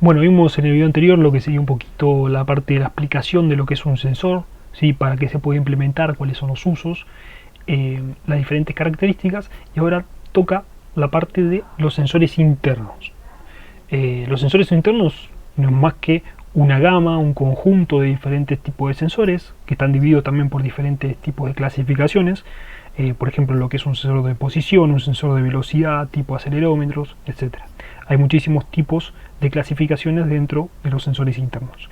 Bueno, vimos en el video anterior lo que sería un poquito la parte de la explicación de lo que es un sensor, ¿sí? Para qué se puede implementar, cuáles son los usos, las diferentes características, y ahora toca la parte de los sensores internos. Los sensores internos no es más que una gama, un conjunto de diferentes tipos de sensores que están divididos también por diferentes tipos de clasificaciones. Por ejemplo, lo que es un sensor de posición, un sensor de velocidad, tipo acelerómetros, etc. Hay muchísimos tipos de clasificaciones dentro de los sensores internos.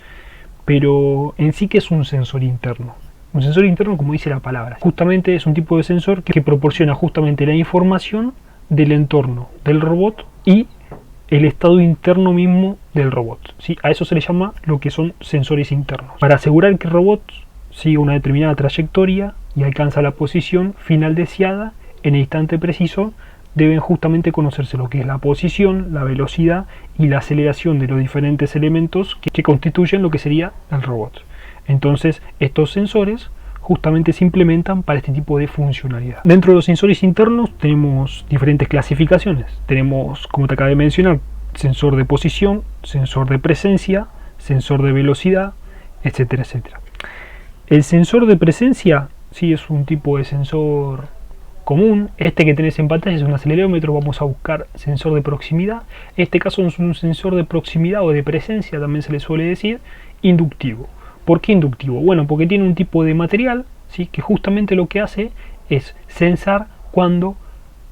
Pero en sí, ¿qué es un sensor interno? Un sensor interno, como dice la palabra, justamente es un tipo de sensor que proporciona justamente la información del entorno del robot y el estado interno mismo del robot, ¿sí? A eso se le llama lo que son sensores internos. Para asegurar que el robot sigue una determinada trayectoria y alcanza la posición final deseada en el instante preciso, deben justamente conocerse lo que es la posición, la velocidad y la aceleración de los diferentes elementos que constituyen lo que sería el robot. Entonces, estos sensores justamente se implementan para este tipo de funcionalidad. Dentro de los sensores internos tenemos diferentes clasificaciones. Tenemos, como te acabé de mencionar, sensor de posición, sensor de presencia, sensor de velocidad, etcétera, etcétera. El sensor de presencia sí es un tipo de sensor común. Este que tenés en pantalla es un acelerómetro. Vamos a buscar sensor de proximidad. En este caso es un sensor de proximidad o de presencia, también se le suele decir, inductivo. ¿Por qué inductivo? Bueno, porque tiene un tipo de material, ¿sí? Que justamente lo que hace es sensar cuando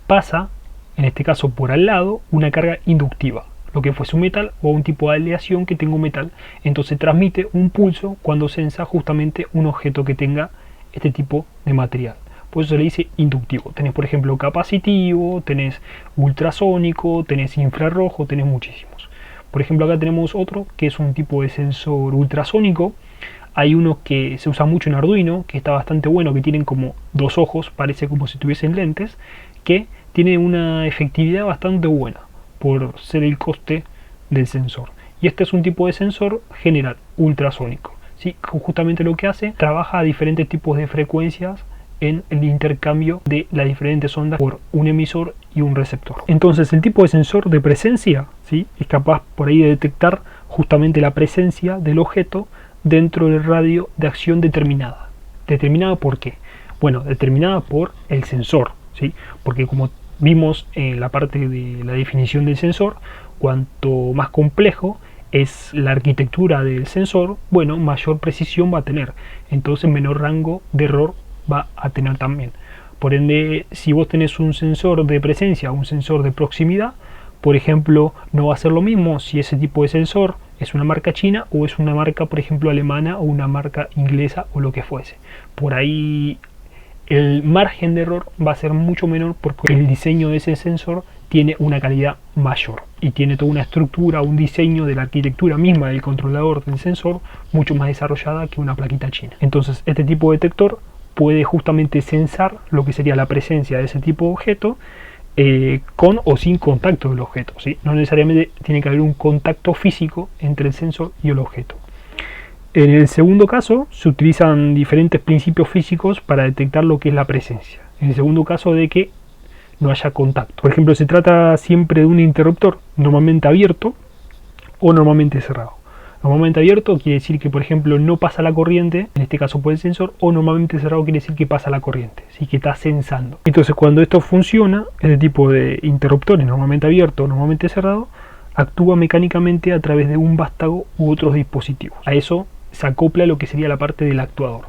pasa, en este caso por al lado, una carga inductiva, lo que fuese un metal o un tipo de aleación que tenga un metal. Entonces transmite un pulso cuando sensa justamente un objeto que tenga este tipo de material. Por eso se le dice inductivo. Tenés, por ejemplo, capacitivo, tenés ultrasónico, tenés infrarrojo, tenés muchísimos. Por ejemplo, acá tenemos otro que es un tipo de sensor ultrasónico. Hay uno que se usa mucho en Arduino, que está bastante bueno, que tienen como dos ojos, parece como si tuviesen lentes, que tiene una efectividad bastante buena por ser el coste del sensor. Y este es un tipo de sensor general, ultrasónico, ¿sí? Justamente lo que hace, trabaja a diferentes tipos de frecuencias en el intercambio de las diferentes ondas por un emisor y un receptor. Entonces el tipo de sensor de presencia, ¿sí? Es capaz por ahí de detectar justamente la presencia del objeto dentro del radio de acción determinada. ¿Determinada por qué? Bueno, determinada por el sensor, ¿sí? Porque como vimos en la parte de la definición del sensor, cuanto más complejo es la arquitectura del sensor, bueno, mayor precisión va a tener. Entonces menor rango de error va a tener también. Por ende, si vos tenés un sensor de presencia o un sensor de proximidad, por ejemplo, no va a ser lo mismo si ese tipo de sensor es una marca china o es una marca, por ejemplo, alemana o una marca inglesa o lo que fuese. Por ahí el margen de error va a ser mucho menor porque el diseño de ese sensor tiene una calidad mayor y tiene toda una estructura, un diseño de la arquitectura misma del controlador del sensor mucho más desarrollada que una plaquita china. Entonces, este tipo de detector puede justamente sensar lo que sería la presencia de ese tipo de objeto con o sin contacto del objeto, ¿sí? No necesariamente tiene que haber un contacto físico entre el sensor y el objeto. En el segundo caso se utilizan diferentes principios físicos para detectar lo que es la presencia. En el segundo caso de que no haya contacto. Por ejemplo, se trata siempre de un interruptor normalmente abierto o normalmente cerrado. Normalmente abierto quiere decir que, por ejemplo, no pasa la corriente, en este caso por el sensor, o normalmente cerrado quiere decir que pasa la corriente, ¿sí? Que está sensando. Entonces, cuando esto funciona, este tipo de interruptores, normalmente abierto o normalmente cerrado, actúa mecánicamente a través de un vástago u otros dispositivos. A eso se acopla lo que sería la parte del actuador.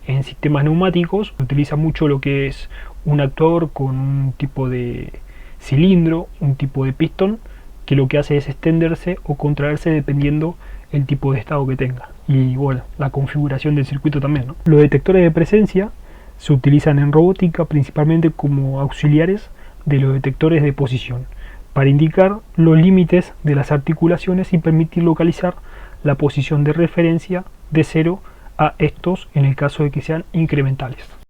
En sistemas neumáticos se utiliza mucho lo que es un actuador con un tipo de cilindro, un tipo de pistón, que lo que hace es extenderse o contraerse dependiendo el tipo de estado que tenga y bueno, la configuración del circuito también, ¿no? Los detectores de presencia se utilizan en robótica principalmente como auxiliares de los detectores de posición para indicar los límites de las articulaciones y permitir localizar la posición de referencia de 0 a estos en el caso de que sean incrementales.